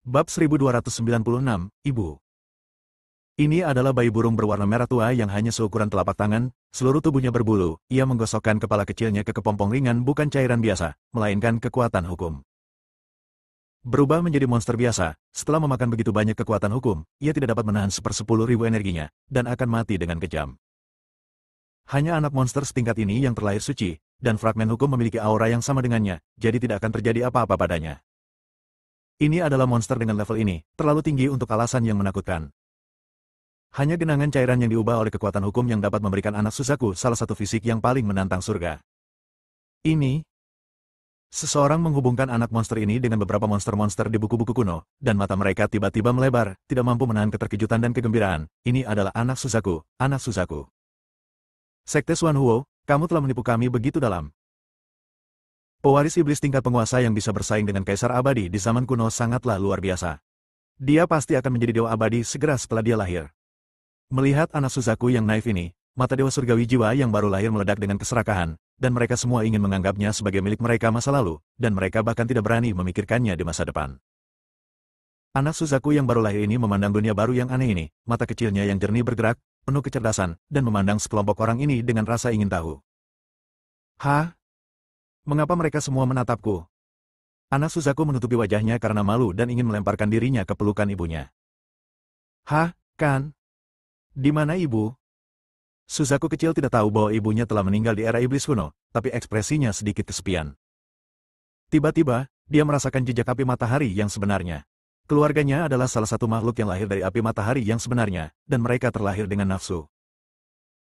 Bab 1296, Ibu. Ini adalah bayi burung berwarna merah tua yang hanya seukuran telapak tangan, seluruh tubuhnya berbulu, ia menggosokkan kepala kecilnya ke kepompong ringan bukan cairan biasa, melainkan kekuatan hukum. Berubah menjadi monster biasa, setelah memakan begitu banyak kekuatan hukum, ia tidak dapat menahan 1/10.000 energinya, dan akan mati dengan kejam. Hanya anak monster setingkat ini yang terlahir suci, dan fragmen hukum memiliki aura yang sama dengannya, jadi tidak akan terjadi apa-apa padanya. Ini adalah monster dengan level ini, terlalu tinggi untuk alasan yang menakutkan. Hanya genangan cairan yang diubah oleh kekuatan hukum yang dapat memberikan anak Suzaku salah satu fisik yang paling menantang surga. Ini, seseorang menghubungkan anak monster ini dengan beberapa monster-monster di buku-buku kuno, dan mata mereka tiba-tiba melebar, tidak mampu menahan keterkejutan dan kegembiraan. Ini adalah anak Suzaku, anak Suzaku. Sekte Xuanhuo, kamu telah menipu kami begitu dalam. Pewaris iblis tingkat penguasa yang bisa bersaing dengan Kaisar Abadi di zaman kuno sangatlah luar biasa. Dia pasti akan menjadi dewa abadi segera setelah dia lahir. Melihat anak Suzaku yang naif ini, mata dewa surgawi jiwa yang baru lahir meledak dengan keserakahan, dan mereka semua ingin menganggapnya sebagai milik mereka masa lalu, dan mereka bahkan tidak berani memikirkannya di masa depan. Anak Suzaku yang baru lahir ini memandang dunia baru yang aneh ini, mata kecilnya yang jernih bergerak, penuh kecerdasan, dan memandang sekelompok orang ini dengan rasa ingin tahu. Hah? Mengapa mereka semua menatapku? Anak Suzaku menutupi wajahnya karena malu dan ingin melemparkan dirinya ke pelukan ibunya. Hah, kan? Di mana ibu? Suzaku kecil tidak tahu bahwa ibunya telah meninggal di era iblis kuno, tapi ekspresinya sedikit kesepian. Tiba-tiba, dia merasakan jejak api matahari yang sebenarnya. Keluarganya adalah salah satu makhluk yang lahir dari api matahari yang sebenarnya, dan mereka terlahir dengan nafsu.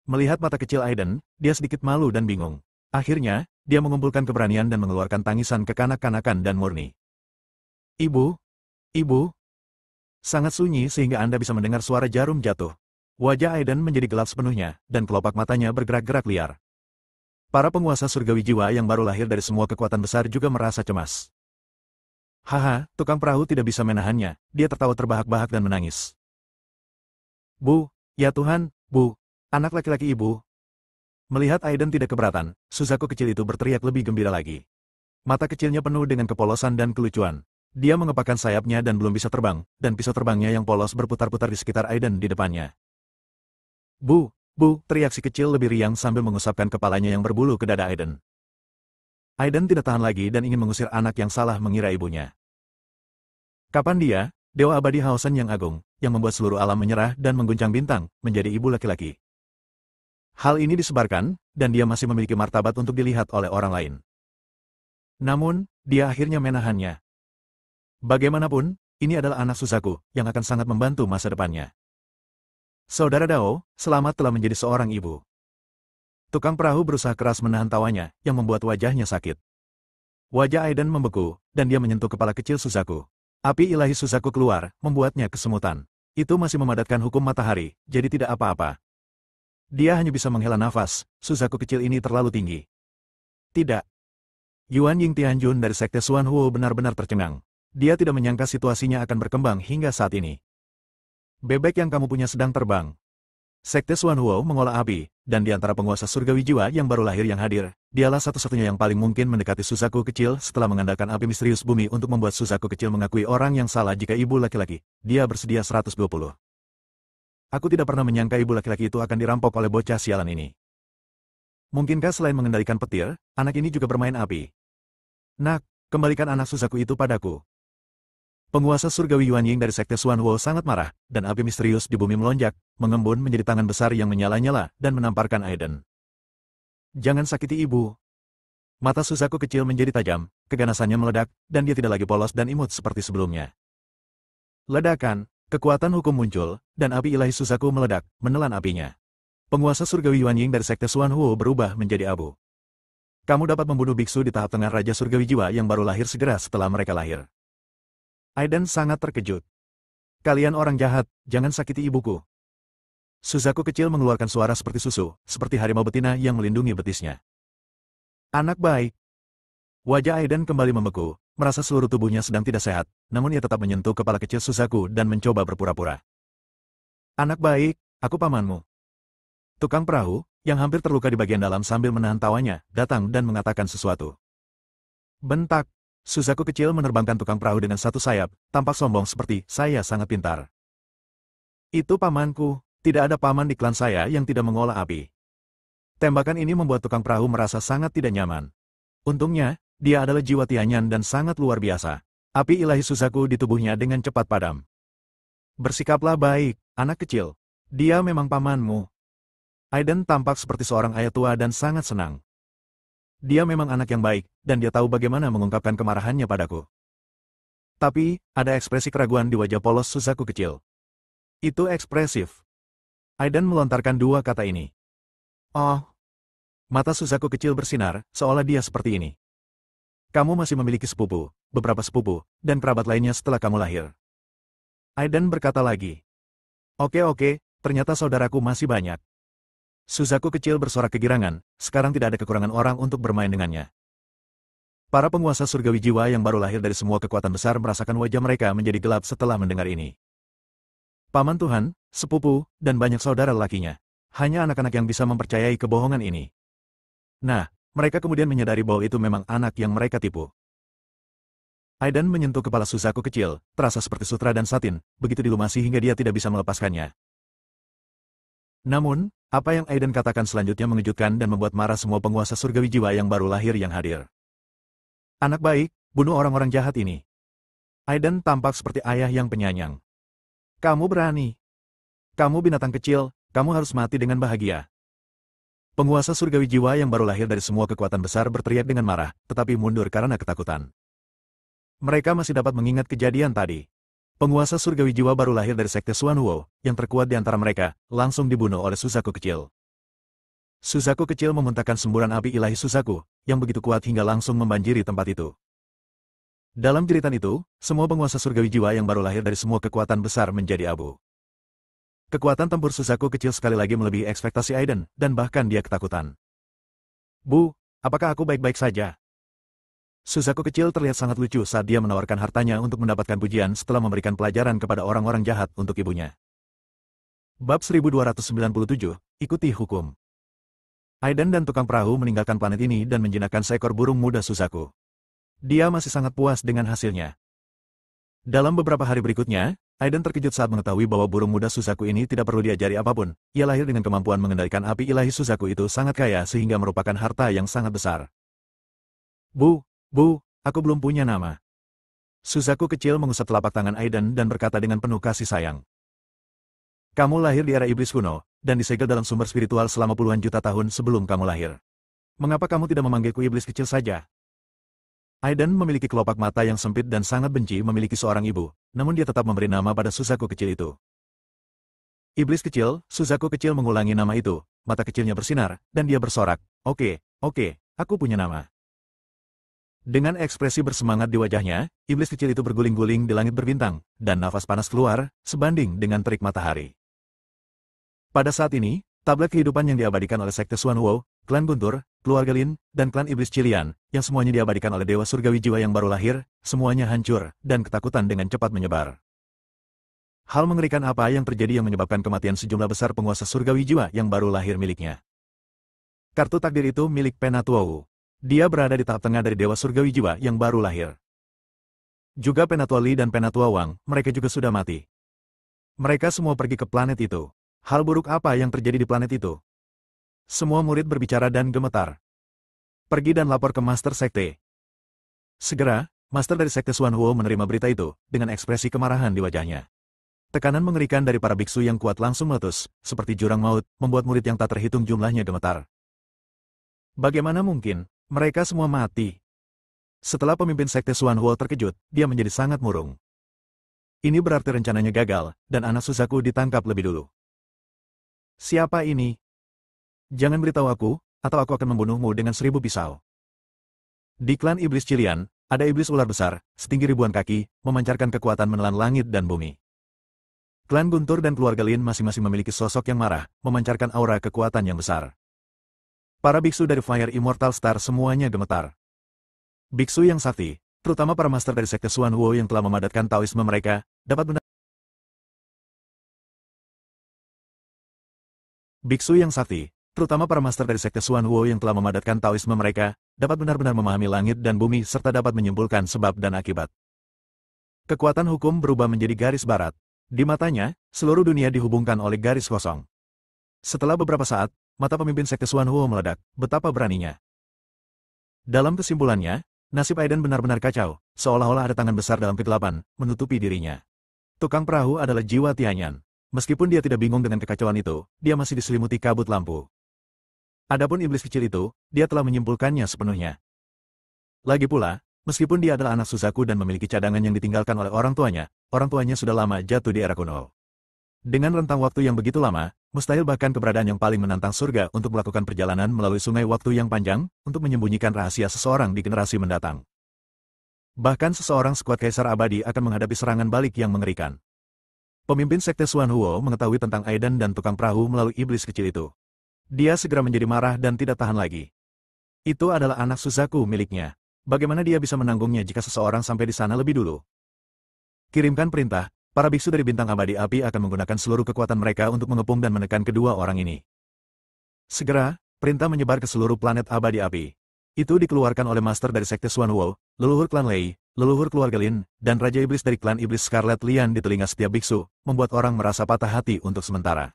Melihat mata kecil Aiden, dia sedikit malu dan bingung. Akhirnya, dia mengumpulkan keberanian dan mengeluarkan tangisan kekanak-kanakan dan murni. Ibu? Ibu? Sangat sunyi sehingga Anda bisa mendengar suara jarum jatuh. Wajah Aiden menjadi gelap sepenuhnya, dan kelopak matanya bergerak-gerak liar. Para penguasa surgawi jiwa yang baru lahir dari semua kekuatan besar juga merasa cemas. Haha, tukang perahu tidak bisa menahannya, dia tertawa terbahak-bahak dan menangis. Bu, ya Tuhan, Bu, anak laki-laki ibu. Melihat Aiden tidak keberatan, Suzaku kecil itu berteriak lebih gembira lagi. Mata kecilnya penuh dengan kepolosan dan kelucuan. Dia mengepakkan sayapnya dan belum bisa terbang, dan pisau terbangnya yang polos berputar-putar di sekitar Aiden di depannya. Bu, Bu, teriak si kecil lebih riang sambil mengusapkan kepalanya yang berbulu ke dada Aiden. Aiden tidak tahan lagi dan ingin mengusir anak yang salah mengira ibunya. Kapan dia, Dewa Abadi Haosan yang agung, yang membuat seluruh alam menyerah dan mengguncang bintang, menjadi ibu laki-laki? Hal ini disebarkan, dan dia masih memiliki martabat untuk dilihat oleh orang lain. Namun, dia akhirnya menahannya. Bagaimanapun, ini adalah anak Suzaku, yang akan sangat membantu masa depannya. Saudara Dao, selamat telah menjadi seorang ibu. Tukang perahu berusaha keras menahan tawanya, yang membuat wajahnya sakit. Wajah Aiden membeku, dan dia menyentuh kepala kecil Suzaku. Api ilahi Suzaku keluar, membuatnya kesemutan. Itu masih memadatkan hukum matahari, jadi tidak apa-apa. Dia hanya bisa menghela nafas, Suzaku kecil ini terlalu tinggi. Tidak. Yuan Ying Tianjun dari Sekte Xuanhuo benar-benar tercengang. Dia tidak menyangka situasinya akan berkembang hingga saat ini. Bebek yang kamu punya sedang terbang. Sekte Xuanhuo mengolah api, dan di antara penguasa surgawi jiwa yang baru lahir yang hadir, dialah satu-satunya yang paling mungkin mendekati Suzaku kecil setelah mengandalkan api misterius bumi untuk membuat Suzaku kecil mengakui orang yang salah jika ibu laki-laki. Dia bersedia 120. Aku tidak pernah menyangka ibu laki-laki itu akan dirampok oleh bocah sialan ini. Mungkinkah selain mengendalikan petir, anak ini juga bermain api? Nak, kembalikan anak Suzaku itu padaku. Penguasa surgawi Yuan Ying dari Sekte Xuanhuo sangat marah, dan api misterius di bumi melonjak, mengembun menjadi tangan besar yang menyala-nyala, dan menamparkan Aiden. Jangan sakiti ibu. Mata Suzaku kecil menjadi tajam, keganasannya meledak, dan dia tidak lagi polos dan imut seperti sebelumnya. Ledakan. Kekuatan hukum muncul, dan api ilahi Suzaku meledak, menelan apinya. Penguasa surgawi Yuan Ying dari Sekte Xuanhuo berubah menjadi abu. Kamu dapat membunuh biksu di tahap tengah Raja Surgawi Jiwa yang baru lahir segera setelah mereka lahir. Aiden sangat terkejut. Kalian orang jahat, jangan sakiti ibuku. Suzaku kecil mengeluarkan suara seperti susu, seperti harimau betina yang melindungi betisnya. Anak baik. Wajah Aiden kembali membeku. Merasa seluruh tubuhnya sedang tidak sehat, namun ia tetap menyentuh kepala kecil Suzaku dan mencoba berpura-pura. Anak baik, aku pamanmu. Tukang perahu, yang hampir terluka di bagian dalam sambil menahan tawanya, datang dan mengatakan sesuatu. Bentak. Suzaku kecil menerbangkan tukang perahu dengan satu sayap, tampak sombong seperti, saya sangat pintar. Itu pamanku, tidak ada paman di klan saya yang tidak mengolah api. Tembakan ini membuat tukang perahu merasa sangat tidak nyaman. Untungnya, dia adalah jiwa Tianyan dan sangat luar biasa. Api ilahi Suzaku di tubuhnya dengan cepat padam. Bersikaplah baik, anak kecil. Dia memang pamanmu. Aiden tampak seperti seorang ayah tua dan sangat senang. Dia memang anak yang baik, dan dia tahu bagaimana mengungkapkan kemarahannya padaku. Tapi, ada ekspresi keraguan di wajah polos Suzaku kecil. Itu ekspresif. Aiden melontarkan dua kata ini. Oh. Mata Suzaku kecil bersinar, seolah dia seperti ini. Kamu masih memiliki sepupu, beberapa sepupu, dan kerabat lainnya setelah kamu lahir. Aiden berkata lagi. Oke, ternyata saudaraku masih banyak. Suzaku kecil bersorak kegirangan, sekarang tidak ada kekurangan orang untuk bermain dengannya. Para penguasa surgawi jiwa yang baru lahir dari semua kekuatan besar merasakan wajah mereka menjadi gelap setelah mendengar ini. Paman Tuhan, sepupu, dan banyak saudara lelakinya. Hanya anak-anak yang bisa mempercayai kebohongan ini. Nah, mereka kemudian menyadari bahwa itu memang anak yang mereka tipu. Aiden menyentuh kepala Suzaku kecil, terasa seperti sutra dan satin, begitu dilumasi hingga dia tidak bisa melepaskannya. Namun, apa yang Aiden katakan selanjutnya mengejutkan dan membuat marah semua penguasa surgawi jiwa yang baru lahir yang hadir. Anak baik, bunuh orang-orang jahat ini. Aiden tampak seperti ayah yang penyayang. Kamu berani. Kamu binatang kecil, kamu harus mati dengan bahagia. Penguasa surgawi jiwa yang baru lahir dari semua kekuatan besar berteriak dengan marah, tetapi mundur karena ketakutan. Mereka masih dapat mengingat kejadian tadi. Penguasa surgawi jiwa baru lahir dari sekte Xuanhuo, yang terkuat di antara mereka, langsung dibunuh oleh Suzaku kecil. Suzaku kecil memuntahkan semburan api ilahi Suzaku, yang begitu kuat hingga langsung membanjiri tempat itu. Dalam jeritan itu, semua penguasa surgawi jiwa yang baru lahir dari semua kekuatan besar menjadi abu. Kekuatan tempur Suzaku kecil sekali lagi melebihi ekspektasi Aiden, dan bahkan dia ketakutan. Bu, apakah aku baik-baik saja? Suzaku kecil terlihat sangat lucu saat dia menawarkan hartanya untuk mendapatkan pujian setelah memberikan pelajaran kepada orang-orang jahat untuk ibunya. Bab 1297, Ikuti Hukum. Aiden dan tukang perahu meninggalkan planet ini dan menjinakkan seekor burung muda Suzaku. Dia masih sangat puas dengan hasilnya. Dalam beberapa hari berikutnya, Aiden terkejut saat mengetahui bahwa burung muda Suzaku ini tidak perlu diajari apapun. Ia lahir dengan kemampuan mengendalikan api ilahi Suzaku itu sangat kaya sehingga merupakan harta yang sangat besar. Bu, aku belum punya nama. Suzaku kecil mengusap telapak tangan Aiden dan berkata dengan penuh kasih sayang. Kamu lahir di era iblis kuno, dan disegel dalam sumber spiritual selama puluhan juta tahun sebelum kamu lahir. Mengapa kamu tidak memanggilku iblis kecil saja? Aiden memiliki kelopak mata yang sempit dan sangat benci memiliki seorang ibu, namun dia tetap memberi nama pada Suzaku kecil itu. Iblis kecil, Suzaku kecil mengulangi nama itu, mata kecilnya bersinar, dan dia bersorak, Oke, aku punya nama. Dengan ekspresi bersemangat di wajahnya, iblis kecil itu berguling-guling di langit berbintang, dan nafas panas keluar, sebanding dengan terik matahari. Pada saat ini, tablet kehidupan yang diabadikan oleh sekte Xuanhuo, klan Guntur, keluarga Lin, dan klan iblis Cilian, yang semuanya diabadikan oleh dewa surgawi jiwa yang baru lahir, semuanya hancur, dan ketakutan dengan cepat menyebar. Hal mengerikan apa yang terjadi yang menyebabkan kematian sejumlah besar penguasa surgawi jiwa yang baru lahir miliknya? Kartu takdir itu milik Penatuo. Dia berada di tahap tengah dari dewa surgawi jiwa yang baru lahir. Juga Penatua Li dan Penatua Wang, mereka juga sudah mati. Mereka semua pergi ke planet itu. Hal buruk apa yang terjadi di planet itu? Semua murid berbicara dan gemetar. Pergi dan lapor ke Master Sekte. Segera, Master dari Sekte Xuanhuo menerima berita itu, dengan ekspresi kemarahan di wajahnya. Tekanan mengerikan dari para biksu yang kuat langsung meletus, seperti jurang maut, membuat murid yang tak terhitung jumlahnya gemetar. Bagaimana mungkin? Mereka semua mati. Setelah pemimpin Sekte Xuanhuo terkejut, dia menjadi sangat murung. Ini berarti rencananya gagal, dan anak Suzaku ditangkap lebih dulu. Siapa ini? Jangan beritahu aku, atau aku akan membunuhmu dengan 1000 pisau. Di klan iblis Cilian, ada iblis ular besar, setinggi ribuan kaki, memancarkan kekuatan menelan langit dan bumi. Klan Guntur dan keluarga Lin masing-masing memiliki sosok yang marah, memancarkan aura kekuatan yang besar. Para biksu dari Fire Immortal Star semuanya gemetar. Biksu yang sakti, terutama para master dari sekte Xuanhuo yang telah memadatkan Taoisme mereka, dapat Biksu yang sakti, Terutama para master dari Sekte Xuanhuo yang telah memadatkan Taoisme mereka, dapat benar-benar memahami langit dan bumi serta dapat menyimpulkan sebab dan akibat. Kekuatan hukum berubah menjadi garis barat. Di matanya, seluruh dunia dihubungkan oleh garis kosong. Setelah beberapa saat, mata pemimpin Sekte Xuanhuo meledak, betapa beraninya. Dalam kesimpulannya, nasib Aiden benar-benar kacau, seolah-olah ada tangan besar dalam kegelapan, menutupi dirinya. Tukang perahu adalah jiwa Tianyan. Meskipun dia tidak bingung dengan kekacauan itu, dia masih diselimuti kabut lampu. Adapun iblis kecil itu, dia telah menyimpulkannya sepenuhnya. Lagi pula, meskipun dia adalah anak Suzaku dan memiliki cadangan yang ditinggalkan oleh orang tuanya sudah lama jatuh di era kuno. Dengan rentang waktu yang begitu lama, mustahil bahkan keberadaan yang paling menantang surga untuk melakukan perjalanan melalui sungai waktu yang panjang, untuk menyembunyikan rahasia seseorang di generasi mendatang. Bahkan seseorang sekuat Kaisar Abadi akan menghadapi serangan balik yang mengerikan. Pemimpin Sekte Xuanhuo mengetahui tentang Aiden dan tukang perahu melalui iblis kecil itu. Dia segera menjadi marah dan tidak tahan lagi. Itu adalah anak Suzaku miliknya. Bagaimana dia bisa menanggungnya jika seseorang sampai di sana lebih dulu? Kirimkan perintah, para biksu dari bintang abadi api akan menggunakan seluruh kekuatan mereka untuk mengepung dan menekan kedua orang ini. Segera, perintah menyebar ke seluruh planet abadi api. Itu dikeluarkan oleh master dari Sekte Xuanhuo, leluhur klan Lei, leluhur keluarga Lin, dan Raja Iblis dari klan Iblis Scarlet Lian di telinga setiap biksu, membuat orang merasa patah hati untuk sementara.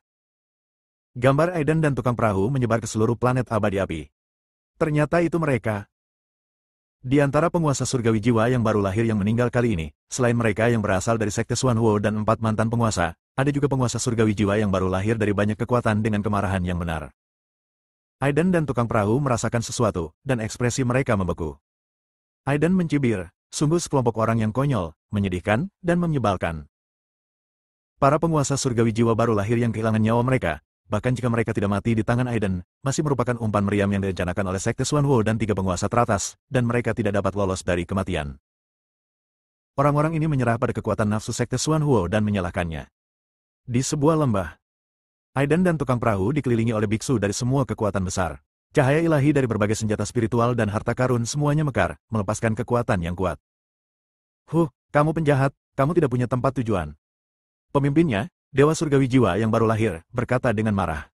Gambar Aiden dan tukang perahu menyebar ke seluruh planet abadi api. Ternyata itu mereka. Di antara penguasa surgawi jiwa yang baru lahir yang meninggal kali ini, selain mereka yang berasal dari Sekte Xuanhuo dan 4 mantan penguasa, ada juga penguasa surgawi jiwa yang baru lahir dari banyak kekuatan dengan kemarahan yang benar. Aiden dan tukang perahu merasakan sesuatu, dan ekspresi mereka membeku. Aiden mencibir, sungguh sekelompok orang yang konyol, menyedihkan, dan menyebalkan. Para penguasa surgawi jiwa baru lahir yang kehilangan nyawa mereka, bahkan jika mereka tidak mati di tangan Aiden, masih merupakan umpan meriam yang direncanakan oleh Sekte Xuanhuo dan 3 penguasa teratas, dan mereka tidak dapat lolos dari kematian. Orang-orang ini menyerah pada kekuatan nafsu Sekte Xuanhuo dan menyalahkannya. Di sebuah lembah, Aiden dan tukang perahu dikelilingi oleh biksu dari semua kekuatan besar. Cahaya ilahi dari berbagai senjata spiritual dan harta karun semuanya mekar, melepaskan kekuatan yang kuat. Kamu penjahat, kamu tidak punya tempat tujuan. Pemimpinnya, Dewa Surgawi Jiwa yang baru lahir, berkata dengan marah.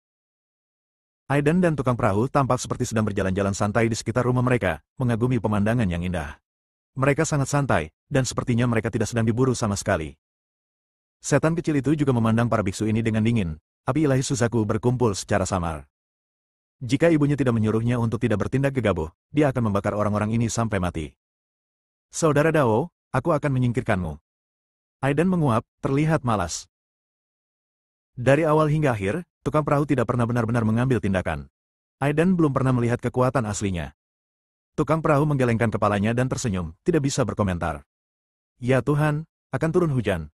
Aiden dan tukang perahu tampak seperti sedang berjalan-jalan santai di sekitar rumah mereka, mengagumi pemandangan yang indah. Mereka sangat santai, dan sepertinya mereka tidak sedang diburu sama sekali. Setan kecil itu juga memandang para biksu ini dengan dingin. Api ilahi Suzaku berkumpul secara samar. Jika ibunya tidak menyuruhnya untuk tidak bertindak gegabah, dia akan membakar orang-orang ini sampai mati. Saudara Dao, aku akan menyingkirkanmu. Aiden menguap, terlihat malas. Dari awal hingga akhir, tukang perahu tidak pernah benar-benar mengambil tindakan. Aiden belum pernah melihat kekuatan aslinya. Tukang perahu menggelengkan kepalanya dan tersenyum, tidak bisa berkomentar. Ya Tuhan, akan turun hujan.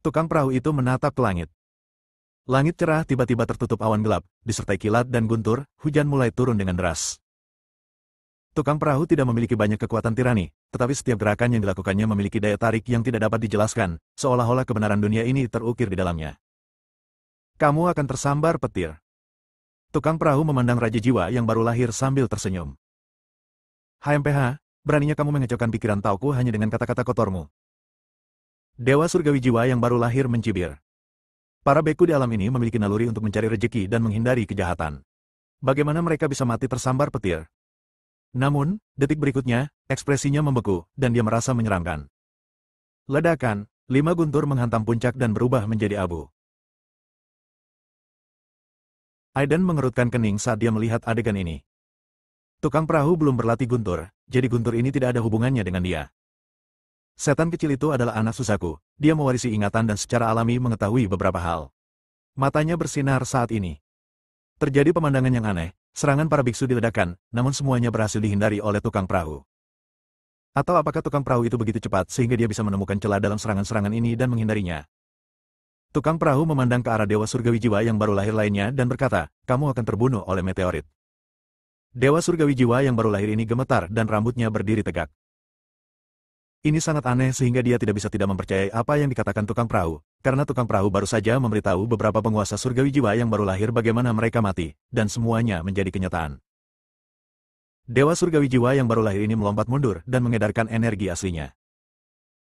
Tukang perahu itu menatap ke langit. Langit cerah tiba-tiba tertutup awan gelap, disertai kilat dan guntur, hujan mulai turun dengan deras. Tukang perahu tidak memiliki banyak kekuatan tirani, tetapi setiap gerakan yang dilakukannya memiliki daya tarik yang tidak dapat dijelaskan, seolah-olah kebenaran dunia ini terukir di dalamnya. Kamu akan tersambar petir. Tukang perahu memandang Raja Jiwa yang baru lahir sambil tersenyum. HMPH, beraninya kamu mengecaukan pikiran Taoku hanya dengan kata-kata kotormu. Dewa Surgawi Jiwa yang baru lahir mencibir. Para beku di alam ini memiliki naluri untuk mencari rejeki dan menghindari kejahatan. Bagaimana mereka bisa mati tersambar petir? Namun, detik berikutnya, ekspresinya membeku, dan dia merasa menyeramkan. Ledakan, 5 guntur menghantam puncak dan berubah menjadi abu. Aiden mengerutkan kening saat dia melihat adegan ini. Tukang perahu belum berlatih guntur, jadi guntur ini tidak ada hubungannya dengan dia. Setan kecil itu adalah anak Suzaku, dia mewarisi ingatan dan secara alami mengetahui beberapa hal. Matanya bersinar saat ini. Terjadi pemandangan yang aneh, serangan para biksu diledakkan, namun semuanya berhasil dihindari oleh tukang perahu. Atau apakah tukang perahu itu begitu cepat sehingga dia bisa menemukan celah dalam serangan-serangan ini dan menghindarinya? Tukang perahu memandang ke arah Dewa Surgawi Jiwa yang baru lahir lainnya dan berkata, kamu akan terbunuh oleh meteorit. Dewa Surgawi Jiwa yang baru lahir ini gemetar dan rambutnya berdiri tegak. Ini sangat aneh sehingga dia tidak bisa tidak mempercayai apa yang dikatakan tukang perahu, karena tukang perahu baru saja memberitahu beberapa penguasa surgawi jiwa yang baru lahir bagaimana mereka mati, dan semuanya menjadi kenyataan. Dewa surgawi jiwa yang baru lahir ini melompat mundur dan mengedarkan energi aslinya.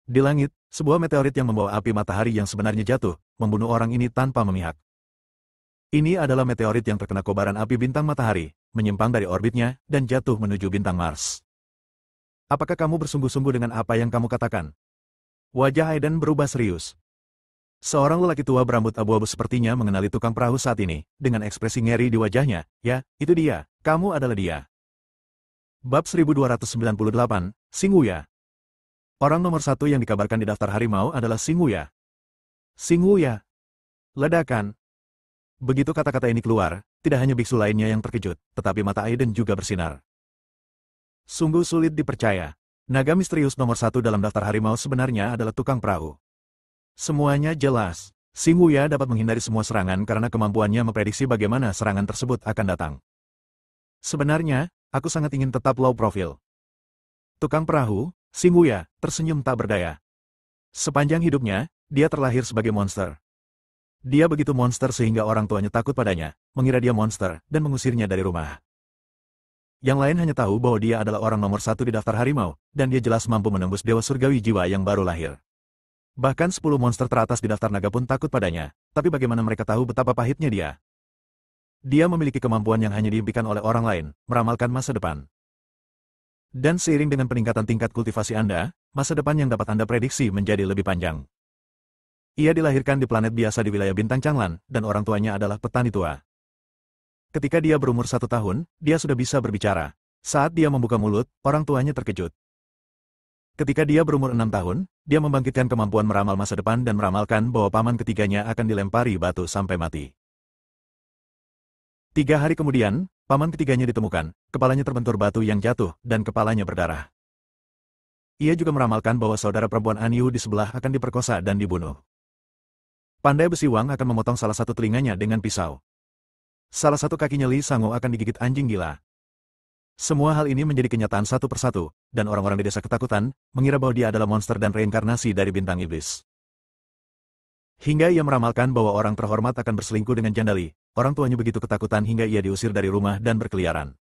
Di langit, sebuah meteorit yang membawa api matahari yang sebenarnya jatuh, membunuh orang ini tanpa memihak. Ini adalah meteorit yang terkena kobaran api bintang matahari, menyimpang dari orbitnya, dan jatuh menuju bintang Mars. Apakah kamu bersungguh-sungguh dengan apa yang kamu katakan? Wajah Aiden berubah serius. Seorang lelaki tua berambut abu-abu sepertinya mengenali tukang perahu saat ini, dengan ekspresi ngeri di wajahnya. Ya, itu dia, kamu adalah dia. Bab 1298, Xing Wuya. Orang nomor satu yang dikabarkan di daftar harimau adalah Xing Wuya. Xing Wuya. Ledakan. Begitu kata-kata ini keluar, tidak hanya biksu lainnya yang terkejut, tetapi mata Aiden juga bersinar. Sungguh sulit dipercaya. Naga misterius nomor satu dalam daftar harimau sebenarnya adalah tukang perahu. Semuanya jelas. Xing Wuya dapat menghindari semua serangan karena kemampuannya memprediksi bagaimana serangan tersebut akan datang. Sebenarnya, aku sangat ingin tetap low profile. Tukang perahu, Xing Wuya, tersenyum tak berdaya. Sepanjang hidupnya, dia terlahir sebagai monster. Dia begitu monster sehingga orang tuanya takut padanya, mengira dia monster, dan mengusirnya dari rumah. Yang lain hanya tahu bahwa dia adalah orang nomor satu di daftar harimau, dan dia jelas mampu menembus dewa surgawi jiwa yang baru lahir. Bahkan 10 monster teratas di daftar naga pun takut padanya, tapi bagaimana mereka tahu betapa pahitnya dia? Dia memiliki kemampuan yang hanya diimpikan oleh orang lain, meramalkan masa depan. Dan seiring dengan peningkatan tingkat kultivasi Anda, masa depan yang dapat Anda prediksi menjadi lebih panjang. Ia dilahirkan di planet biasa di wilayah bintang Changlan, dan orang tuanya adalah petani tua. Ketika dia berumur 1 tahun, dia sudah bisa berbicara. Saat dia membuka mulut, orang tuanya terkejut. Ketika dia berumur 6 tahun, dia membangkitkan kemampuan meramal masa depan dan meramalkan bahwa paman ketiganya akan dilempari batu sampai mati. 3 hari kemudian, paman ketiganya ditemukan, kepalanya terbentur batu yang jatuh, dan kepalanya berdarah. Ia juga meramalkan bahwa saudara perempuan Anyu di sebelah akan diperkosa dan dibunuh. Pandai besi Wang akan memotong salah satu telinganya dengan pisau. Salah satu kakinya Li Sango akan digigit anjing gila. Semua hal ini menjadi kenyataan satu persatu, dan orang-orang di desa ketakutan, mengira bahwa dia adalah monster dan reinkarnasi dari bintang iblis. Hingga ia meramalkan bahwa orang terhormat akan berselingkuh dengan janda Li, orang tuanya begitu ketakutan hingga ia diusir dari rumah dan berkeliaran.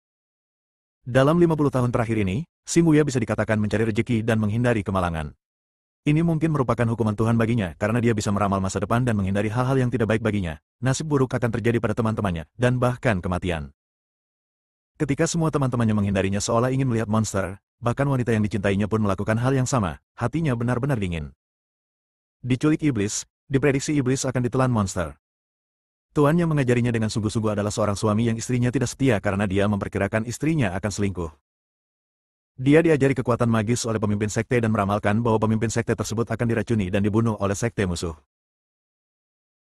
Dalam 50 tahun terakhir ini, Xing Wuya bisa dikatakan mencari rejeki dan menghindari kemalangan. Ini mungkin merupakan hukuman Tuhan baginya karena dia bisa meramal masa depan dan menghindari hal-hal yang tidak baik baginya. Nasib buruk akan terjadi pada teman-temannya, dan bahkan kematian. Ketika semua teman-temannya menghindarinya seolah ingin melihat monster, bahkan wanita yang dicintainya pun melakukan hal yang sama, hatinya benar-benar dingin. Diculik iblis, diprediksi iblis akan ditelan monster. Tuan yang mengajarinya dengan sungguh-sungguh adalah seorang suami yang istrinya tidak setia karena dia memperkirakan istrinya akan selingkuh. Dia diajari kekuatan magis oleh pemimpin sekte dan meramalkan bahwa pemimpin sekte tersebut akan diracuni dan dibunuh oleh sekte musuh.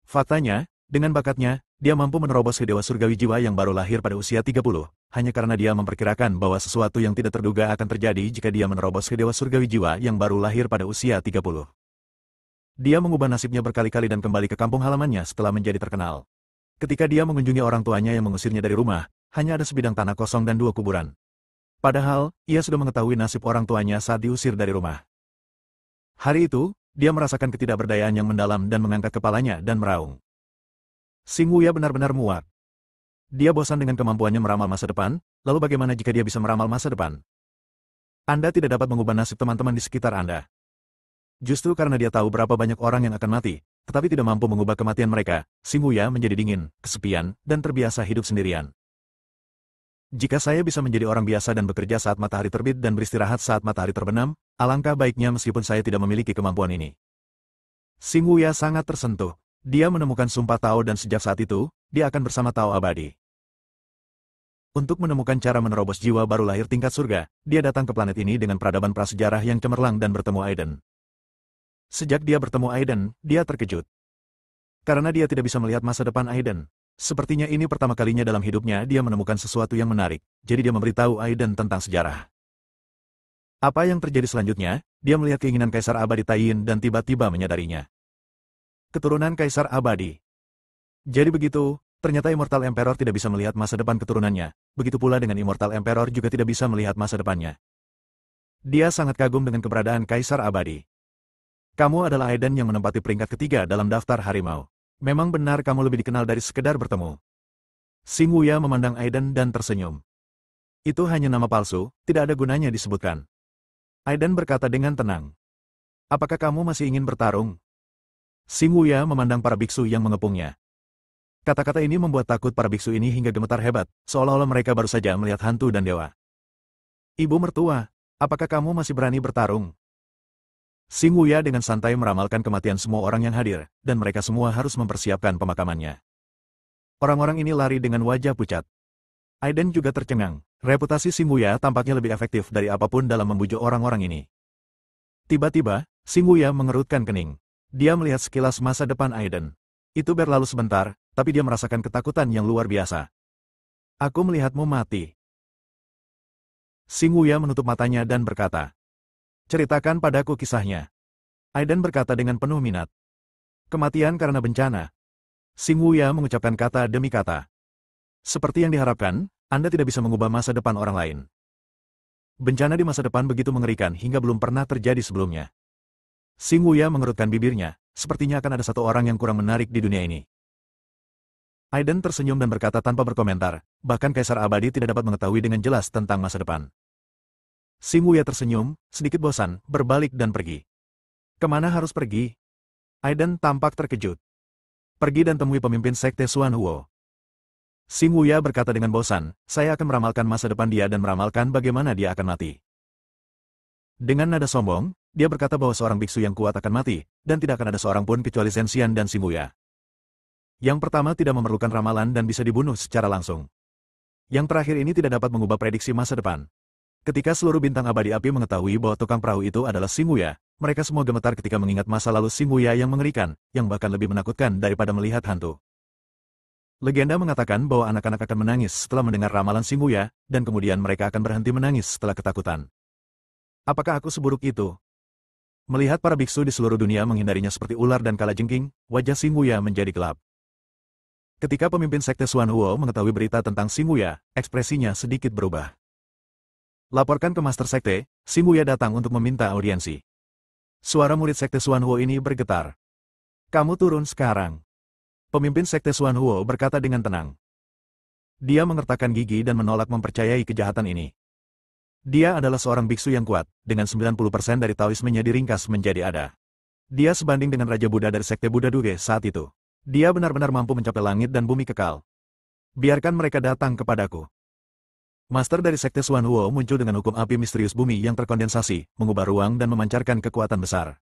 Faktanya, dengan bakatnya, dia mampu menerobos ke dewa surgawi jiwa yang baru lahir pada usia 30, hanya karena dia memperkirakan bahwa sesuatu yang tidak terduga akan terjadi jika dia menerobos ke dewa surgawi jiwa yang baru lahir pada usia 30. Dia mengubah nasibnya berkali-kali dan kembali ke kampung halamannya setelah menjadi terkenal. Ketika dia mengunjungi orang tuanya yang mengusirnya dari rumah, hanya ada sebidang tanah kosong dan 2 kuburan. Padahal, ia sudah mengetahui nasib orang tuanya saat diusir dari rumah. Hari itu, dia merasakan ketidakberdayaan yang mendalam dan mengangkat kepalanya dan meraung. Xing Wuya benar-benar muak. Dia bosan dengan kemampuannya meramal masa depan, lalu bagaimana jika dia bisa meramal masa depan? Anda tidak dapat mengubah nasib teman-teman di sekitar Anda. Justru karena dia tahu berapa banyak orang yang akan mati, tetapi tidak mampu mengubah kematian mereka, Xing Wuya menjadi dingin, kesepian, dan terbiasa hidup sendirian. Jika saya bisa menjadi orang biasa dan bekerja saat matahari terbit dan beristirahat saat matahari terbenam, alangkah baiknya meskipun saya tidak memiliki kemampuan ini. Xing Wuya sangat tersentuh. Dia menemukan sumpah Tao dan sejak saat itu, dia akan bersama Tao abadi. Untuk menemukan cara menerobos jiwa baru lahir tingkat surga, dia datang ke planet ini dengan peradaban prasejarah yang cemerlang dan bertemu Aiden. Sejak dia bertemu Aiden, dia terkejut. Karena dia tidak bisa melihat masa depan Aiden. Sepertinya ini pertama kalinya dalam hidupnya dia menemukan sesuatu yang menarik, jadi dia memberitahu Aiden tentang sejarah. Apa yang terjadi selanjutnya, dia melihat keinginan Kaisar Abadi Taiyin dan tiba-tiba menyadarinya. Keturunan Kaisar Abadi. Jadi begitu, ternyata Immortal Emperor tidak bisa melihat masa depan keturunannya, begitu pula dengan Immortal Emperor juga tidak bisa melihat masa depannya. Dia sangat kagum dengan keberadaan Kaisar Abadi. Kamu adalah Aiden yang menempati peringkat ketiga dalam daftar harimau. Memang benar kamu lebih dikenal dari sekedar bertemu. Xing Wuya memandang Aiden dan tersenyum. Itu hanya nama palsu, tidak ada gunanya disebutkan. Aiden berkata dengan tenang. Apakah kamu masih ingin bertarung? Xing Wuya memandang para biksu yang mengepungnya. Kata-kata ini membuat takut para biksu ini hingga gemetar hebat, seolah-olah mereka baru saja melihat hantu dan dewa. Ibu mertua, apakah kamu masih berani bertarung? Xing Wuya dengan santai meramalkan kematian semua orang yang hadir, dan mereka semua harus mempersiapkan pemakamannya. Orang-orang ini lari dengan wajah pucat. Aiden juga tercengang. Reputasi Xing Wuya tampaknya lebih efektif dari apapun dalam membujuk orang-orang ini. Tiba-tiba, Xing Wuya mengerutkan kening. Dia melihat sekilas masa depan Aiden. Itu berlalu sebentar, tapi dia merasakan ketakutan yang luar biasa. Aku melihatmu mati. Xing Wuya menutup matanya dan berkata, ceritakan padaku kisahnya. Aiden berkata dengan penuh minat. Kematian karena bencana. Xing Wuya mengucapkan kata demi kata. Seperti yang diharapkan, Anda tidak bisa mengubah masa depan orang lain. Bencana di masa depan begitu mengerikan hingga belum pernah terjadi sebelumnya. Xing Wuya mengerutkan bibirnya, sepertinya akan ada satu orang yang kurang menarik di dunia ini. Aiden tersenyum dan berkata tanpa berkomentar, bahkan Kaisar Abadi tidak dapat mengetahui dengan jelas tentang masa depan. Xing Wuya tersenyum, sedikit bosan, berbalik dan pergi. Kemana harus pergi? Aiden tampak terkejut. Pergi dan temui pemimpin sekte Xuan Huo. Xing Wuya berkata dengan bosan, saya akan meramalkan masa depan dia dan meramalkan bagaimana dia akan mati. Dengan nada sombong, dia berkata bahwa seorang biksu yang kuat akan mati, dan tidak akan ada seorang pun kecuali Zhen Xian dan Xing Wuya. Yang pertama tidak memerlukan ramalan dan bisa dibunuh secara langsung. Yang terakhir ini tidak dapat mengubah prediksi masa depan. Ketika seluruh bintang abadi api mengetahui bahwa tukang perahu itu adalah Xing Wuya, mereka semua gemetar ketika mengingat masa lalu Xing Wuya yang mengerikan, yang bahkan lebih menakutkan daripada melihat hantu. Legenda mengatakan bahwa anak-anak akan menangis setelah mendengar ramalan Xing Wuya, dan kemudian mereka akan berhenti menangis setelah ketakutan. Apakah aku seburuk itu? Melihat para biksu di seluruh dunia menghindarinya seperti ular dan kalajengking, wajah Xing Wuya menjadi gelap. Ketika pemimpin sekte Xuan Huo mengetahui berita tentang Xing Wuya, ekspresinya sedikit berubah. Laporkan ke Master Sekte, Xing Wuya datang untuk meminta audiensi. Suara murid sekte Xuan Huo ini bergetar. Kamu turun sekarang. Pemimpin sekte Xuan Huo berkata dengan tenang. Dia mengertakkan gigi dan menolak mempercayai kejahatan ini. Dia adalah seorang biksu yang kuat, dengan 90% dari Taoismenya diringkas menjadi ada. Dia sebanding dengan Raja Buddha dari sekte Buddha Duge saat itu. Dia benar-benar mampu mencapai langit dan bumi kekal. Biarkan mereka datang kepadaku. Master dari sekte Xuan Huo muncul dengan hukum api misterius bumi yang terkondensasi, mengubah ruang dan memancarkan kekuatan besar.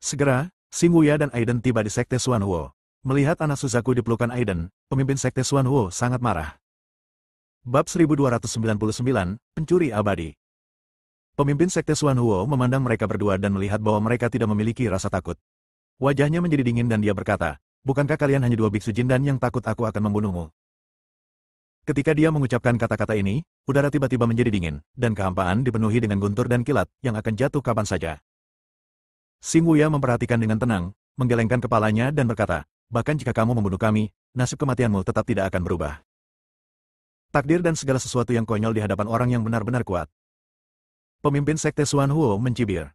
Segera, Xing Wuya dan Aiden tiba di sekte Xuan Huo. Melihat anak Suzaku di pelukan Aiden, pemimpin sekte Xuan Huo sangat marah. Bab 1299, Pencuri Abadi. Pemimpin sekte Xuan Huo memandang mereka berdua dan melihat bahwa mereka tidak memiliki rasa takut. Wajahnya menjadi dingin dan dia berkata, bukankah kalian hanya dua biksu jindan yang takut aku akan membunuhmu? Ketika dia mengucapkan kata-kata ini, udara tiba-tiba menjadi dingin, dan kehampaan dipenuhi dengan guntur dan kilat yang akan jatuh kapan saja. Xing Wuya memperhatikan dengan tenang, menggelengkan kepalanya dan berkata, bahkan jika kamu membunuh kami, nasib kematianmu tetap tidak akan berubah. Takdir dan segala sesuatu yang konyol di hadapan orang yang benar-benar kuat. Pemimpin sekte Xuan Huo mencibir.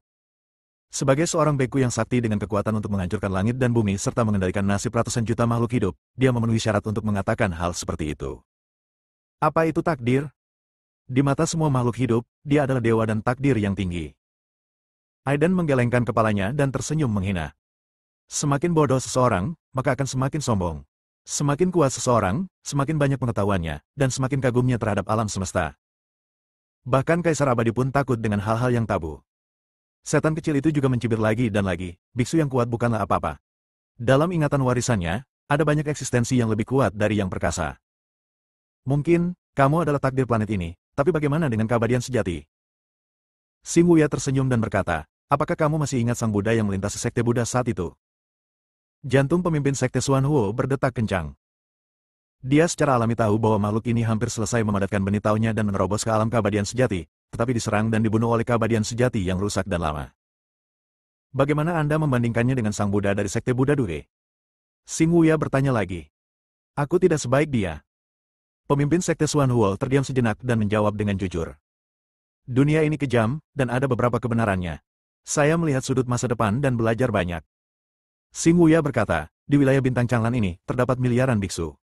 Sebagai seorang beku yang sakti dengan kekuatan untuk menghancurkan langit dan bumi serta mengendalikan nasib ratusan juta makhluk hidup, dia memenuhi syarat untuk mengatakan hal seperti itu. Apa itu takdir? Di mata semua makhluk hidup, dia adalah dewa dan takdir yang tinggi. Aiden menggelengkan kepalanya dan tersenyum menghina. Semakin bodoh seseorang, maka akan semakin sombong. Semakin kuat seseorang, semakin banyak pengetahuannya, dan semakin kagumnya terhadap alam semesta. Bahkan Kaisar Abadi pun takut dengan hal-hal yang tabu. Setan kecil itu juga mencibir lagi dan lagi, biksu yang kuat bukanlah apa-apa. Dalam ingatan warisannya, ada banyak eksistensi yang lebih kuat dari yang perkasa. Mungkin, kamu adalah takdir planet ini, tapi bagaimana dengan keabadian sejati? Xing Wuya tersenyum dan berkata, apakah kamu masih ingat sang Buddha yang melintasi sekte Buddha saat itu? Jantung pemimpin sekte Xuan Huo berdetak kencang. Dia secara alami tahu bahwa makhluk ini hampir selesai memadatkan benih taunya dan menerobos ke alam keabadian sejati, tetapi diserang dan dibunuh oleh keabadian sejati yang rusak dan lama. Bagaimana Anda membandingkannya dengan sang Buddha dari sekte Buddha Duhe? Xing Wuya bertanya lagi. Aku tidak sebaik dia. Pemimpin sekte Xuan Huo terdiam sejenak dan menjawab dengan jujur. Dunia ini kejam, dan ada beberapa kebenarannya. Saya melihat sudut masa depan dan belajar banyak. Xing Wuya berkata, di wilayah bintang Changlan ini, terdapat miliaran biksu.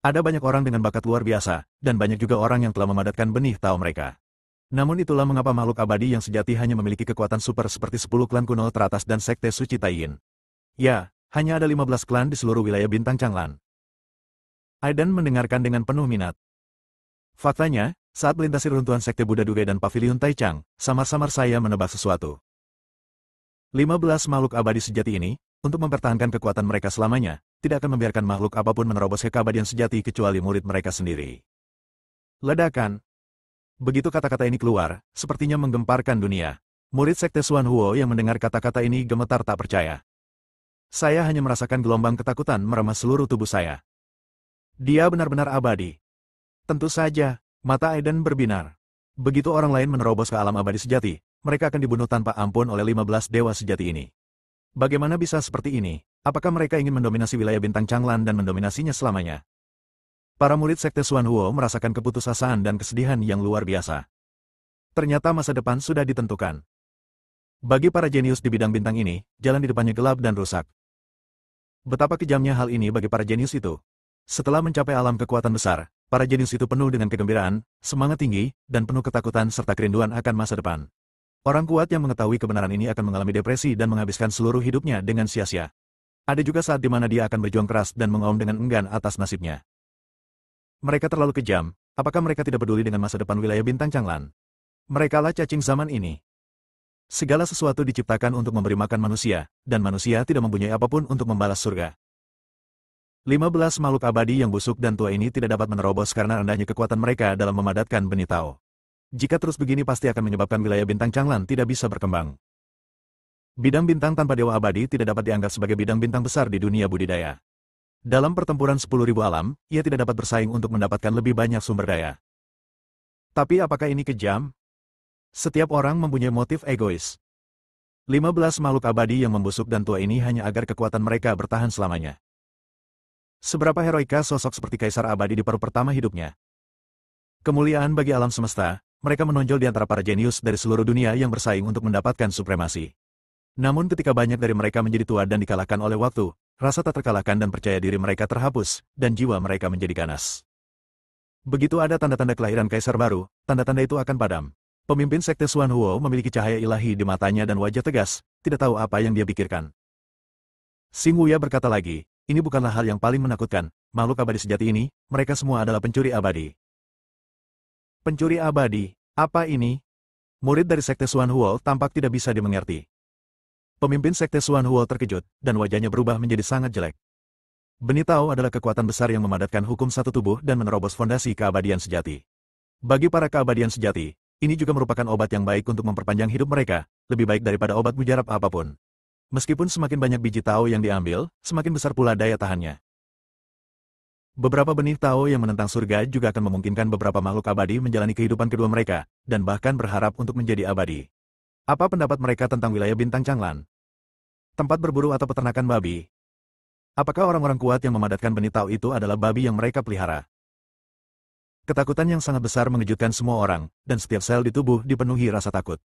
Ada banyak orang dengan bakat luar biasa, dan banyak juga orang yang telah memadatkan benih tahu mereka. Namun itulah mengapa makhluk abadi yang sejati hanya memiliki kekuatan super seperti 10 klan kuno teratas dan sekte suci Taiyin. Ya, hanya ada 15 klan di seluruh wilayah bintang Changlan. Aidan mendengarkan dengan penuh minat. Faktanya, saat melintasi runtuhan Sekte Buddha Dugai dan Paviliun Taichang, samar-samar saya menebak sesuatu. 15 makhluk abadi sejati ini, untuk mempertahankan kekuatan mereka selamanya, tidak akan membiarkan makhluk apapun menerobos ke keabadian sejati kecuali murid mereka sendiri. Ledakan. Begitu kata-kata ini keluar, sepertinya menggemparkan dunia. Murid Sekte Xuan Huo yang mendengar kata-kata ini gemetar tak percaya. Saya hanya merasakan gelombang ketakutan meremah seluruh tubuh saya. Dia benar-benar abadi. Tentu saja, mata Aidan berbinar. Begitu orang lain menerobos ke alam abadi sejati, mereka akan dibunuh tanpa ampun oleh 15 dewa sejati ini. Bagaimana bisa seperti ini? Apakah mereka ingin mendominasi wilayah bintang Changlan dan mendominasinya selamanya? Para murid Sekte Xuan Huo merasakan keputusasaan dan kesedihan yang luar biasa. Ternyata masa depan sudah ditentukan. Bagi para jenius di bidang bintang ini, jalan di depannya gelap dan rusak. Betapa kejamnya hal ini bagi para jenius itu. Setelah mencapai alam kekuatan besar, para jenius itu penuh dengan kegembiraan, semangat tinggi, dan penuh ketakutan serta kerinduan akan masa depan. Orang kuat yang mengetahui kebenaran ini akan mengalami depresi dan menghabiskan seluruh hidupnya dengan sia-sia. Ada juga saat di mana dia akan berjuang keras dan mengaum dengan enggan atas nasibnya. Mereka terlalu kejam, apakah mereka tidak peduli dengan masa depan wilayah bintang Changlan? Merekalah cacing zaman ini. Segala sesuatu diciptakan untuk memberi makan manusia, dan manusia tidak mempunyai apapun untuk membalas surga. 15 makhluk abadi yang busuk dan tua ini tidak dapat menerobos karena rendahnya kekuatan mereka dalam memadatkan benih Tao. Jika terus begini pasti akan menyebabkan wilayah bintang Changlan tidak bisa berkembang. Bidang bintang tanpa dewa abadi tidak dapat dianggap sebagai bidang bintang besar di dunia budidaya. Dalam pertempuran 10.000 alam, ia tidak dapat bersaing untuk mendapatkan lebih banyak sumber daya. Tapi apakah ini kejam? Setiap orang mempunyai motif egois. 15 makhluk abadi yang membusuk dan tua ini hanya agar kekuatan mereka bertahan selamanya. Seberapa heroika sosok seperti Kaisar Abadi di paruh pertama hidupnya. Kemuliaan bagi alam semesta, mereka menonjol di antara para jenius dari seluruh dunia yang bersaing untuk mendapatkan supremasi. Namun ketika banyak dari mereka menjadi tua dan dikalahkan oleh waktu, rasa tak terkalahkan dan percaya diri mereka terhapus, dan jiwa mereka menjadi ganas. Begitu ada tanda-tanda kelahiran Kaisar baru, tanda-tanda itu akan padam. Pemimpin Sekte Xuan Huo memiliki cahaya ilahi di matanya dan wajah tegas, tidak tahu apa yang dia pikirkan. Xing Wuya berkata lagi, ini bukanlah hal yang paling menakutkan, makhluk abadi sejati ini, mereka semua adalah pencuri abadi. Pencuri abadi, apa ini? Murid dari Sekte Xuan Huo tampak tidak bisa dimengerti. Pemimpin Sekte Xuan Huo terkejut, dan wajahnya berubah menjadi sangat jelek. Benih Tao adalah kekuatan besar yang memadatkan hukum satu tubuh dan menerobos fondasi keabadian sejati. Bagi para keabadian sejati, ini juga merupakan obat yang baik untuk memperpanjang hidup mereka, lebih baik daripada obat mujarab apapun. Meskipun semakin banyak biji Tao yang diambil, semakin besar pula daya tahannya. Beberapa benih Tao yang menentang surga juga akan memungkinkan beberapa makhluk abadi menjalani kehidupan kedua mereka, dan bahkan berharap untuk menjadi abadi. Apa pendapat mereka tentang wilayah bintang Changlan? Tempat berburu atau peternakan babi? Apakah orang-orang kuat yang memadatkan benih Tao itu adalah babi yang mereka pelihara? Ketakutan yang sangat besar mengejutkan semua orang, dan setiap sel di tubuh dipenuhi rasa takut.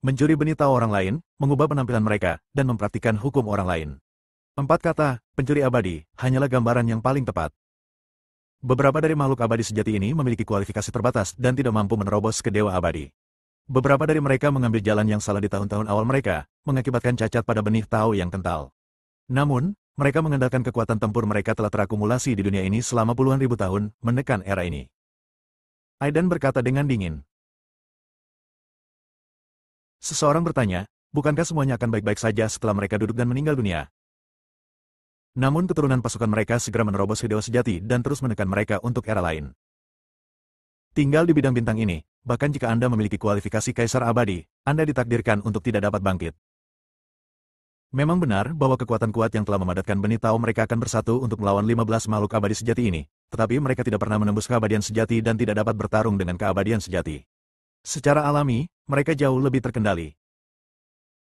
Mencuri benih Tao orang lain, mengubah penampilan mereka, dan mempraktikkan hukum orang lain. 4 kata, pencuri abadi, hanyalah gambaran yang paling tepat. Beberapa dari makhluk abadi sejati ini memiliki kualifikasi terbatas dan tidak mampu menerobos ke dewa abadi. Beberapa dari mereka mengambil jalan yang salah di tahun-tahun awal mereka, mengakibatkan cacat pada benih Tao yang kental. Namun, mereka mengandalkan kekuatan tempur mereka telah terakumulasi di dunia ini selama puluhan ribu tahun, menekan era ini. Aidan berkata dengan dingin. Seseorang bertanya, bukankah semuanya akan baik-baik saja setelah mereka duduk dan meninggal dunia? Namun keturunan pasukan mereka segera menerobos ke dewa sejati dan terus menekan mereka untuk era lain. Tinggal di bidang bintang ini, bahkan jika Anda memiliki kualifikasi Kaisar Abadi, Anda ditakdirkan untuk tidak dapat bangkit. Memang benar bahwa kekuatan kuat yang telah memadatkan benih Tao mereka akan bersatu untuk melawan 15 makhluk abadi sejati ini, tetapi mereka tidak pernah menembus keabadian sejati dan tidak dapat bertarung dengan keabadian sejati. Secara alami, mereka jauh lebih terkendali.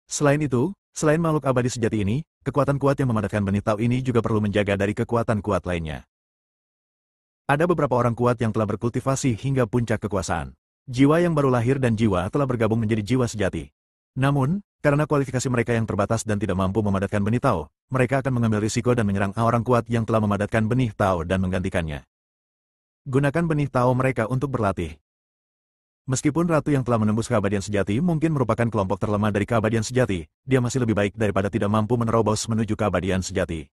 Selain itu, selain makhluk abadi sejati ini, kekuatan kuat yang memadatkan benih Tao ini juga perlu menjaga dari kekuatan kuat lainnya. Ada beberapa orang kuat yang telah berkultivasi hingga puncak kekuasaan. Jiwa yang baru lahir dan jiwa telah bergabung menjadi jiwa sejati. Namun, karena kualifikasi mereka yang terbatas dan tidak mampu memadatkan benih Tao, mereka akan mengambil risiko dan menyerang orang kuat yang telah memadatkan benih Tao dan menggantikannya. Gunakan benih Tao mereka untuk berlatih. Meskipun ratu yang telah menembus keabadian sejati mungkin merupakan kelompok terlemah dari keabadian sejati, dia masih lebih baik daripada tidak mampu menerobos menuju keabadian sejati.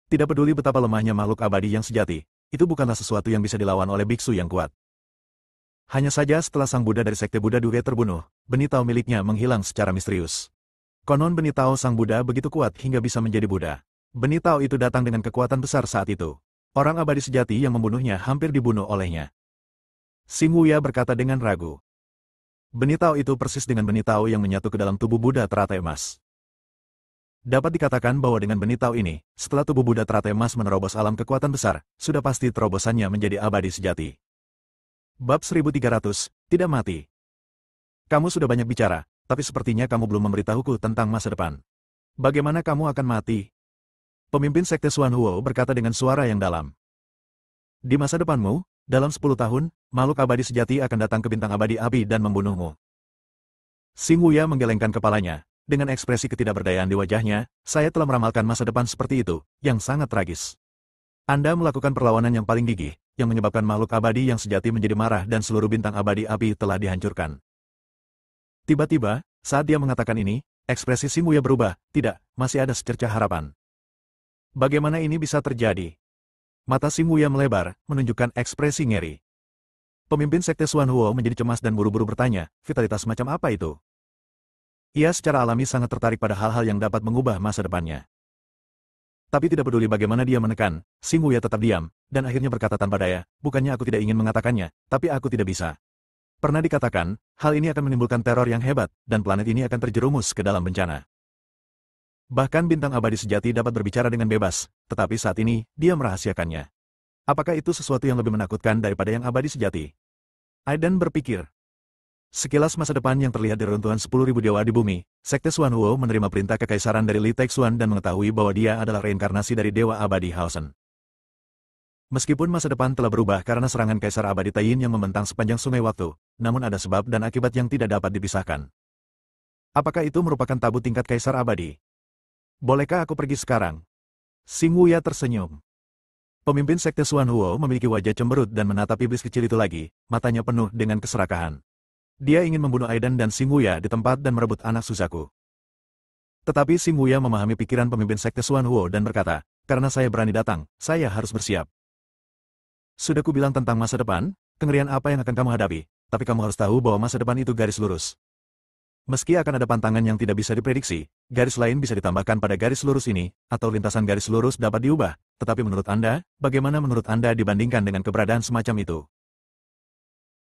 Tidak peduli betapa lemahnya makhluk abadi yang sejati, itu bukanlah sesuatu yang bisa dilawan oleh biksu yang kuat. Hanya saja setelah sang Buddha dari Sekte Buddha Duge terbunuh, benih Tao miliknya menghilang secara misterius. Konon benih Tao sang Buddha begitu kuat hingga bisa menjadi Buddha. Benih Tao itu datang dengan kekuatan besar saat itu. Orang abadi sejati yang membunuhnya hampir dibunuh olehnya. Xing Wuya berkata dengan ragu. Benih Tao itu persis dengan benih Tao yang menyatu ke dalam tubuh Buddha teratai emas. Dapat dikatakan bahwa dengan benih Tao ini, setelah tubuh Buddha teratai emas menerobos alam kekuatan besar, sudah pasti terobosannya menjadi abadi sejati. Bab 1300, Tidak Mati. Kamu sudah banyak bicara, tapi sepertinya kamu belum memberitahuku tentang masa depan. Bagaimana kamu akan mati? Pemimpin Sekte Xuan Huo berkata dengan suara yang dalam. Di masa depanmu, dalam 10 tahun, makhluk abadi sejati akan datang ke bintang abadi api dan membunuhmu. Xing Wuya menggelengkan kepalanya. Dengan ekspresi ketidakberdayaan di wajahnya, saya telah meramalkan masa depan seperti itu, yang sangat tragis. Anda melakukan perlawanan yang paling gigih, yang menyebabkan makhluk abadi yang sejati menjadi marah dan seluruh bintang abadi api telah dihancurkan. Tiba-tiba, saat dia mengatakan ini, ekspresi Xing Wuya berubah. Tidak, masih ada secercah harapan. Bagaimana ini bisa terjadi? Mata Xing Wuya melebar, menunjukkan ekspresi ngeri. Pemimpin Sekte Xuan Huo menjadi cemas dan buru-buru bertanya, vitalitas macam apa itu? Ia secara alami sangat tertarik pada hal-hal yang dapat mengubah masa depannya. Tapi tidak peduli bagaimana dia menekan, Xing Wuya tetap diam, dan akhirnya berkata tanpa daya, bukannya aku tidak ingin mengatakannya, tapi aku tidak bisa. Pernah dikatakan, hal ini akan menimbulkan teror yang hebat, dan planet ini akan terjerumus ke dalam bencana. Bahkan bintang abadi sejati dapat berbicara dengan bebas, tetapi saat ini, dia merahasiakannya. Apakah itu sesuatu yang lebih menakutkan daripada yang abadi sejati? Aidan berpikir. Sekilas masa depan yang terlihat di reruntuhan 10.000 dewa di bumi, Sekte Xuan Huo menerima perintah kekaisaran dari Li Teixuan dan mengetahui bahwa dia adalah reinkarnasi dari dewa abadi Haosen. Meskipun masa depan telah berubah karena serangan Kaisar Abadi Taiyin yang membentang sepanjang sungai waktu, namun ada sebab dan akibat yang tidak dapat dipisahkan. Apakah itu merupakan tabu tingkat Kaisar Abadi? Bolehkah aku pergi sekarang? Xing Wuya tersenyum. Pemimpin Sekte Xuan Huo memiliki wajah cemberut dan menatap iblis kecil itu lagi, matanya penuh dengan keserakahan. Dia ingin membunuh Aidan dan Xing Wuya di tempat dan merebut anak Suzaku. Tetapi Xing Wuya memahami pikiran pemimpin Sekte Xuan Huo dan berkata, karena saya berani datang, saya harus bersiap. Sudah kubilang tentang masa depan, kengerian apa yang akan kamu hadapi, tapi kamu harus tahu bahwa masa depan itu garis lurus. Meski akan ada pantangan yang tidak bisa diprediksi, garis lain bisa ditambahkan pada garis lurus ini, atau lintasan garis lurus dapat diubah, tetapi menurut Anda, bagaimana menurut Anda dibandingkan dengan keberadaan semacam itu?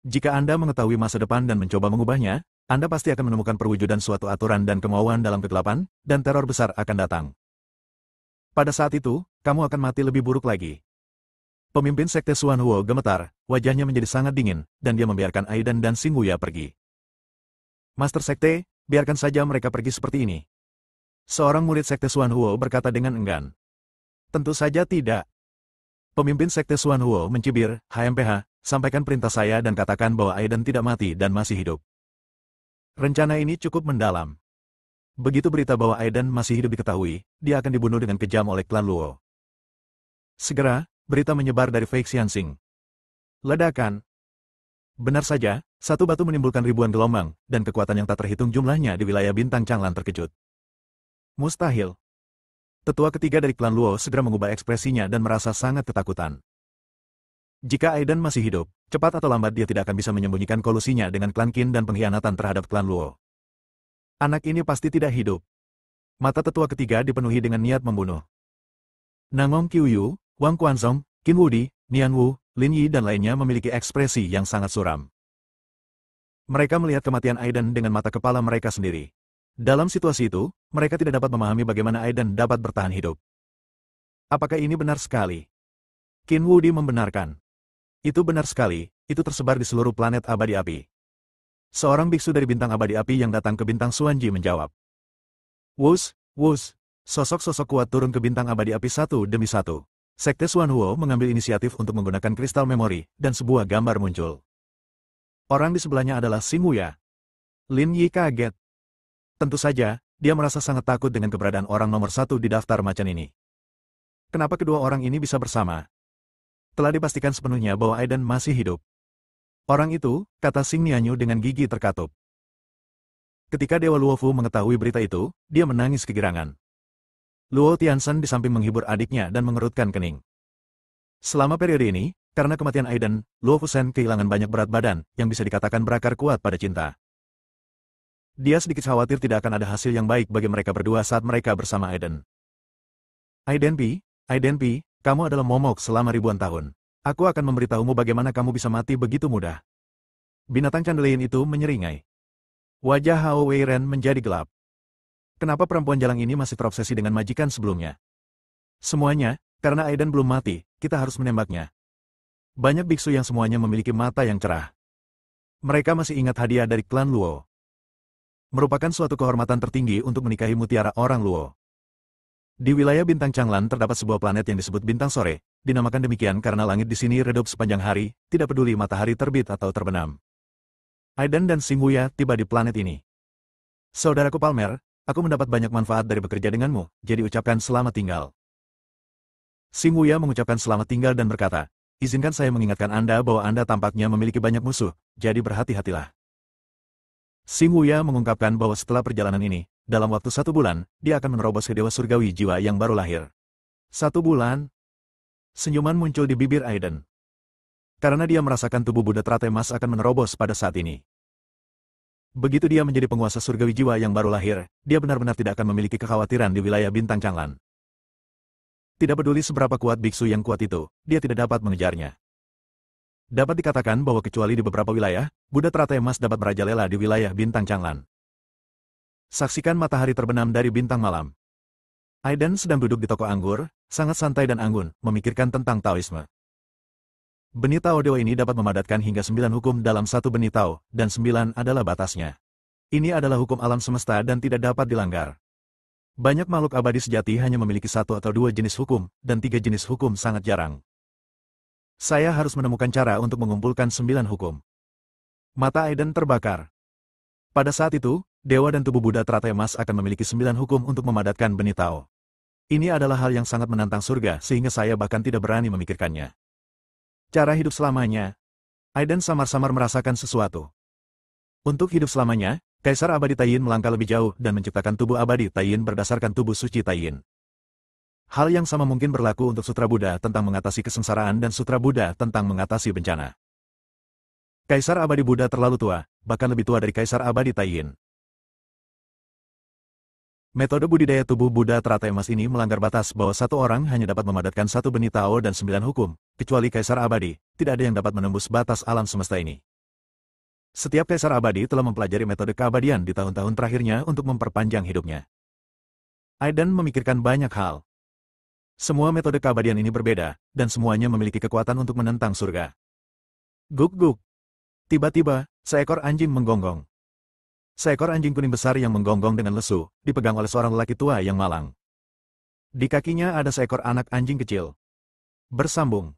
Jika Anda mengetahui masa depan dan mencoba mengubahnya, Anda pasti akan menemukan perwujudan suatu aturan dan kemauan dalam kegelapan, dan teror besar akan datang. Pada saat itu, kamu akan mati lebih buruk lagi. Pemimpin Sekte Xuan Huo gemetar, wajahnya menjadi sangat dingin, dan dia membiarkan Aidan dan Xing Wuya pergi. Master Sekte, biarkan saja mereka pergi seperti ini. Seorang murid Sekte Xuan Huo berkata dengan enggan. Tentu saja tidak. Pemimpin Sekte Xuan Huo mencibir, HMPH, sampaikan perintah saya dan katakan bahwa Aidan tidak mati dan masih hidup. Rencana ini cukup mendalam. Begitu berita bahwa Aidan masih hidup diketahui, dia akan dibunuh dengan kejam oleh klan Luo. Segera, berita menyebar dari Fei Xianxing. Ledakan. Benar saja, satu batu menimbulkan ribuan gelombang, dan kekuatan yang tak terhitung jumlahnya di wilayah bintang Changlan terkejut. Mustahil. Tetua ketiga dari klan Luo segera mengubah ekspresinya dan merasa sangat ketakutan. Jika Aidan masih hidup, cepat atau lambat dia tidak akan bisa menyembunyikan kolusinya dengan klan Qin dan pengkhianatan terhadap klan Luo. Anak ini pasti tidak hidup. Mata tetua ketiga dipenuhi dengan niat membunuh. Nangong Qiuyu, Wang Quanzong, Qin Wudi, Nian Wu, Lin Yi dan lainnya memiliki ekspresi yang sangat suram. Mereka melihat kematian Aidan dengan mata kepala mereka sendiri. Dalam situasi itu, mereka tidak dapat memahami bagaimana Aidan dapat bertahan hidup. Apakah ini benar sekali? Qin Wudi membenarkan. Itu benar sekali, itu tersebar di seluruh planet abadi api. Seorang biksu dari bintang abadi api yang datang ke bintang Xuanji menjawab. Wus, wus, sosok-sosok kuat turun ke bintang abadi api satu demi satu. Sekte Xuan Huo mengambil inisiatif untuk menggunakan kristal memori, dan sebuah gambar muncul. Orang di sebelahnya adalah Xing Wuya. Lin Yi kaget. Tentu saja, dia merasa sangat takut dengan keberadaan orang nomor satu di daftar macan ini. Kenapa kedua orang ini bisa bersama? Telah dipastikan sepenuhnya bahwa Aidan masih hidup. Orang itu, kata Xing Nianyu dengan gigi terkatup. Ketika Dewa Luofu mengetahui berita itu, dia menangis kegirangan. Luo Tianzhen di samping menghibur adiknya dan mengerutkan kening. Selama periode ini, karena kematian Aiden, Luo Fusen kehilangan banyak berat badan, yang bisa dikatakan berakar kuat pada cinta. Dia sedikit khawatir tidak akan ada hasil yang baik bagi mereka berdua saat mereka bersama Aiden. Aiden Pi, kamu adalah momok selama ribuan tahun. Aku akan memberitahumu bagaimana kamu bisa mati begitu mudah. Binatang candelian itu menyeringai. Wajah Hao Weiren menjadi gelap. Kenapa perempuan jalang ini masih terobsesi dengan majikan sebelumnya? Semuanya, karena Aiden belum mati, kita harus menembaknya. Banyak biksu yang semuanya memiliki mata yang cerah. Mereka masih ingat hadiah dari klan Luo. Merupakan suatu kehormatan tertinggi untuk menikahi mutiara orang Luo. Di wilayah bintang Changlan terdapat sebuah planet yang disebut bintang sore, dinamakan demikian karena langit di sini redup sepanjang hari, tidak peduli matahari terbit atau terbenam. Aiden dan Xing Huya tiba di planet ini. Saudaraku Palmer, aku mendapat banyak manfaat dari bekerja denganmu, jadi ucapkan selamat tinggal. Xing Huya mengucapkan selamat tinggal dan berkata, izinkan saya mengingatkan Anda bahwa Anda tampaknya memiliki banyak musuh, jadi berhati-hatilah. Xing Huya mengungkapkan bahwa setelah perjalanan ini, dalam waktu 1 bulan, dia akan menerobos ke Dewa Surgawi jiwa yang baru lahir. 1 bulan? Senyuman muncul di bibir Aiden. Karena dia merasakan tubuh Buddha teratai emas akan menerobos pada saat ini. Begitu dia menjadi penguasa surgawi jiwa yang baru lahir, dia benar-benar tidak akan memiliki kekhawatiran di wilayah bintang Changlan. Tidak peduli seberapa kuat biksu yang kuat itu, dia tidak dapat mengejarnya. Dapat dikatakan bahwa kecuali di beberapa wilayah, Buddha teratai emas dapat merajalela di wilayah bintang Changlan. Saksikan matahari terbenam dari bintang malam. Aiden sedang duduk di toko anggur, sangat santai dan anggun, memikirkan tentang Taoisme. Benih Tao Dewa ini dapat memadatkan hingga 9 hukum dalam satu benih Tao, dan 9 adalah batasnya. Ini adalah hukum alam semesta dan tidak dapat dilanggar. Banyak makhluk abadi sejati hanya memiliki 1 atau 2 jenis hukum, dan 3 jenis hukum sangat jarang. Saya harus menemukan cara untuk mengumpulkan 9 hukum. Mata Aiden terbakar. Pada saat itu, Dewa dan tubuh Buddha teratai emas akan memiliki 9 hukum untuk memadatkan benih Tao. Ini adalah hal yang sangat menantang surga sehingga saya bahkan tidak berani memikirkannya. Cara hidup selamanya. Aiden samar-samar merasakan sesuatu. Untuk hidup selamanya, Kaisar Abadi Taiyin melangkah lebih jauh dan menciptakan tubuh abadi Taiyin berdasarkan tubuh suci Taiyin. Hal yang sama mungkin berlaku untuk Sutra Buddha tentang mengatasi kesengsaraan dan Sutra Buddha tentang mengatasi bencana. Kaisar Abadi Buddha terlalu tua, bahkan lebih tua dari Kaisar Abadi Taiyin. Metode budidaya tubuh Buddha teratai emas ini melanggar batas bahwa satu orang hanya dapat memadatkan 1 benih Tao dan 9 hukum, kecuali Kaisar Abadi, tidak ada yang dapat menembus batas alam semesta ini. Setiap Kaisar Abadi telah mempelajari metode keabadian di tahun-tahun terakhirnya untuk memperpanjang hidupnya. Aiden memikirkan banyak hal. Semua metode keabadian ini berbeda, dan semuanya memiliki kekuatan untuk menentang surga. Guk-guk. Tiba-tiba, seekor anjing menggonggong. Seekor anjing kuning besar yang menggonggong dengan lesu, dipegang oleh seorang lelaki tua yang malang. Di kakinya ada seekor anak anjing kecil. Bersambung.